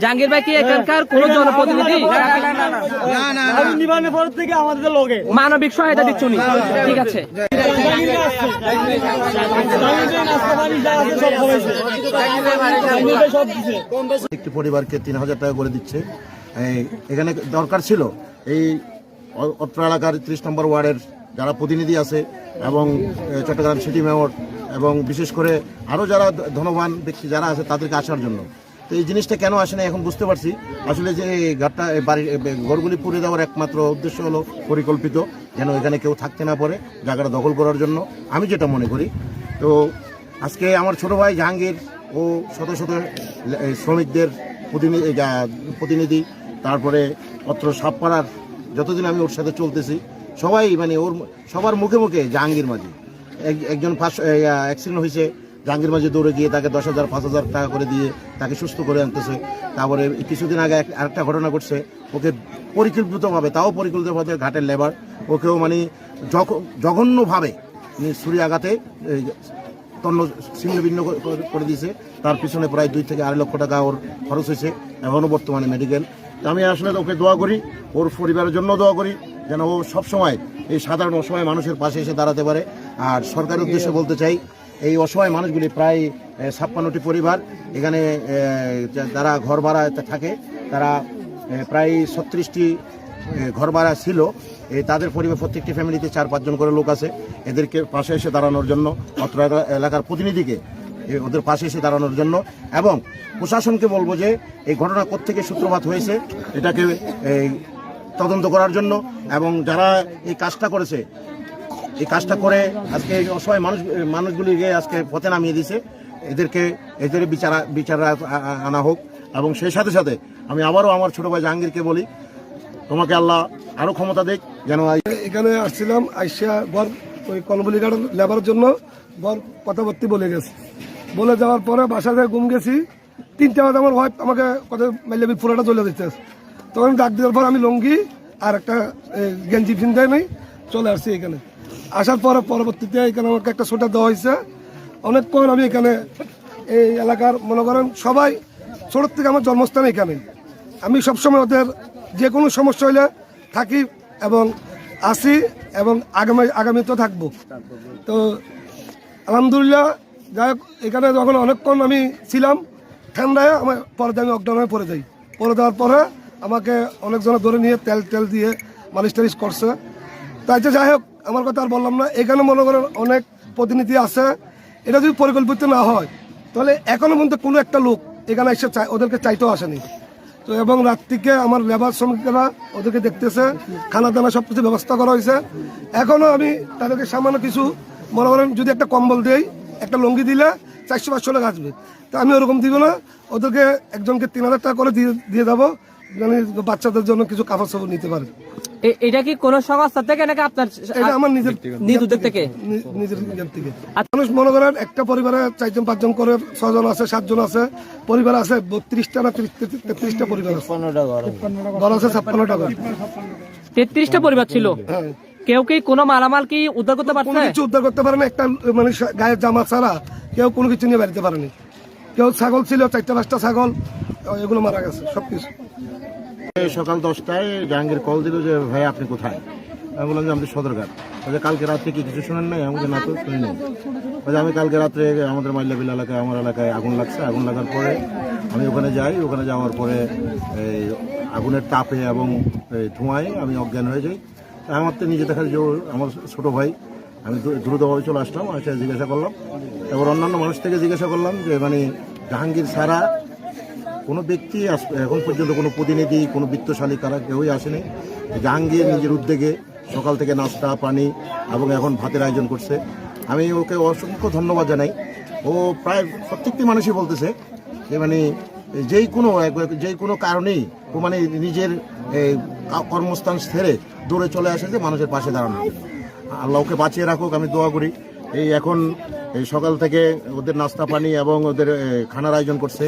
জাহাঙ্গীর ভাই কি এখানকার কোন জনপ্রতিনিধি? মানবিক সহায়তা দিচ্ছ? ঠিক আছে। একটি পরিবারকে ৩,০০০ টাকা করে দিচ্ছে। এখানে দরকার ছিল এই অত্র এলাকার ৩০ নম্বর ওয়ার্ডের যারা প্রতিনিধি আছে এবং চট্টগ্রাম সিটি মেয়র এবং বিশেষ করে আরও যারা ধনবান ব্যক্তি যারা আছে তাদেরকে আসার জন্য। তো এই জিনিসটা কেন আসে না এখন বুঝতে পারছি। আসলে যে ঘরটা বাড়ি ঘরগুলি পুড়ে দেওয়ার একমাত্র উদ্দেশ্য হলো পরিকল্পিত, যেন এখানে কেউ থাকতে না পারে, জায়গাটা দখল করার জন্য, আমি যেটা মনে করি। তো আজকে আমার ছোট ভাই জাহাঙ্গীর ও শত শত শ্রমিকদের প্রতিনিধি, তারপরে অত্র সাপপাড়ার যতদিন আমি ওর সাথে চলতেছি সবাই মানে ওর সবার মুখে মুখে জাহাঙ্গীর মাঝি একজন অ্যাক্সিডেন্ট হয়েছে, জাহাঙ্গীর মাঝি দৌড়ে গিয়ে তাকে 10,000 5,000 টাকা করে দিয়ে তাকে সুস্থ করে আনতেছে। তারপরে কিছুদিন আগে আরেকটা ঘটনা ঘটছে, ওকে পরিকল্পিতভাবে, তাও পরিকল্পিতভাবে ঘাটের লেবার, ওকেও মানে জঘন্যভাবে ছুরি আঘাতে তন্ন ছিন্ন ভিন্ন করে দিয়েছে। তার পিছনে প্রায় 2 থেকে 2.5 লক্ষ টাকা ওর খরচ হয়েছে, এখনও বর্তমানে মেডিকেল। আমি আসলে ওকে দোয়া করি, ওর পরিবারের জন্য দোয়া করি, যেন ও সবসময় এই সাধারণ অসহায় মানুষের পাশে এসে দাঁড়াতে পারে। আর সরকারের উদ্দেশ্যে বলতে চাই, এই অসহায় মানুষগুলি প্রায় 56টি পরিবার এখানে যারা ঘর ভাড়া থাকে, তারা প্রায় 36টি ঘর ভাড়া ছিল। তাদের পরিবার প্রত্যেকটি ফ্যামিলিতে 4-5 জন করে লোক আছে। এদেরকে পাশে এসে দাঁড়ানোর জন্য, অত্র এলাকার প্রতিনিধিকে ওদের পাশে এসে দাঁড়ানোর জন্য, এবং প্রশাসনকে বলবো যে এই ঘটনা কোত্থেকে সূত্রপাত হয়েছে এটাকে তদন্ত করার জন্য, এবং যারা এই কাজটা করেছে, এই কাজটা করে আজকে এই অসহায় মানুষগুলিকে আজকে পথে নামিয়ে দিয়েছে, এদের বিচার আনা হোক। এবং সেই সাথে সাথে আমি আবারও আমার ছোট ভাই জাহাঙ্গীরকে বলি, তোমাকে আল্লাহ আরো ক্ষমতা দেখ। যেন এখানে আসছিলাম আইসা বর ওই কলমবলি গার্ডেন লেবার জন্য, বর কথাবার্তি বলে গেছে। বলে যাওয়ার পরে বাসা থেকে ঘুম গেছি, 3টা বাজে আমার ওয়াইফ আমাকে কথা মাইলেবি পুরোটা চলে দিতে। তখন ডাক দেওয়ার পর আমি লঙ্গি আর একটা গেঞ্জি ফিনদাই নেই চলে আসছি এখানে। আসার পরে পরবর্তীতে এখানে আমাকে একটা সোটা দেওয়া হয়েছে। অনেকক্ষণ আমি এখানে এই এলাকার মনে করেন সবাই, ছোটোর থেকে আমার জন্মস্থান এখানে। আমি সবসময় ওদের যে কোনো সমস্যা হলে থাকি এবং আসি, এবং আগামীতেও থাকবো। তো আলহামদুলিল্লাহ, যাই হোক, এখানে যখন অনেকক্ষণ আমি ছিলাম ঠান্ডায়, আমার পরে আমি অজ্ঞান হয়ে পড়ে যাই। পড়ে যাওয়ার পরে আমাকে অনেকজনে ধরে নিয়ে তেল দিয়ে মালিশ টালিশ করছে। তাই যে যাই হোক, আমার কথা আর বললাম না। এখানে মনে করেন অনেক প্রতিনিধি আছে, এটা যদি পরিকল্পিত না হয় তাহলে এখনো পর্যন্ত কোনো একটা লোক এখানে এসে ওদেরকে চাইতেও আসেনি। তো এবং রাত্রিকে আমার লেবার শ্রমিকরা ওদেরকে দেখতেছে, খানা দানা সব কিছু ব্যবস্থা করা হয়েছে। এখনও আমি তাদেরকে সামান্য কিছু মনে করেন যদি একটা কম্বল দেই, একটা লুঙ্গি দিলে 400-500 টাকা আসবে। তো আমি ওরকম দিব না, ওদেরকে একজনকে 3,000 টাকা করে দিয়ে দেবো, মানে বাচ্চাদের জন্য কিছু কাপড় সাপড় নিতে পারে। এটা কি কোন সংস্থা থেকে নাকি আপনার? এটা আমার নিজের থেকে। মানুষ মনে করেন একটা পরিবারে 4-5 জন করে, 6 জন আছে, 7 জন আছে, পরিবার আছে 32টা না 33টা পরিবার আছে। 56টা 33টা পরিবার ছিল। কেউ কি কোনো মালামাল কি উদ্ধার করতে পারছে? কিছু উদ্ধার করতে পারে না, একটা মানে গায়ের জামা ছাড়া কেউ কোনো কিছু নিয়ে বাড়িতে পারেনি। কেউ ছাগল ছিল, 4-5টা ছাগল, এগুলো মারা গেছে সবকিছু। সকাল 10টায় জাহাঙ্গীর কল দিল যে ভাই আপনি কোথায়? আমি বললাম যে আমাদের সদরঘাট। কালকে রাত্রে কি কিছু শোনেন নাই? আমাকে না তো শুনি নাই। আমি কালকে রাত্রে আমাদের মাইলাবিল এলাকায়, আমার এলাকায় আগুন লাগছে। আগুন লাগার পরে আমি ওখানে যাই। ওখানে যাওয়ার পরে এই আগুনের তাপে এবং ধোঁয়ায় আমি অজ্ঞান হয়ে যাই। আমার তো নিজে দেখার যে আমার ছোটো ভাই, আমি দ্রুতভাবে চলে আসলাম, এসে জিজ্ঞাসা করলাম। এবার অন্যান্য মানুষ থেকে জিজ্ঞাসা করলাম যে মানে জাহাঙ্গীর ছাড়া কোনো ব্যক্তি এখন পর্যন্ত, কোনো প্রতিনিধি, কোনো বিত্তশালী কারা কেউই আসেনি। জাহাঙ্গীর নিজের উদ্যোগে সকাল থেকে নাস্তা পানি এবং এখন ভাতের আয়োজন করছে। আমি ওকে অসংখ্য ধন্যবাদ জানাই। ও প্রায় প্রত্যেকটি মানুষই বলতেছে যে মানে যেই কোনো কারণেই ও মানে নিজের কর্মস্থান ছেড়ে দৌড়ে চলে আসে যে মানুষের পাশে দাঁড়ানো। আল্লাহ ওকে বাঁচিয়ে রাখুক, আমি দোয়া করি। এই এখন এই সকাল থেকে ওদের নাস্তা পানি এবং ওদের খানার আয়োজন করছে।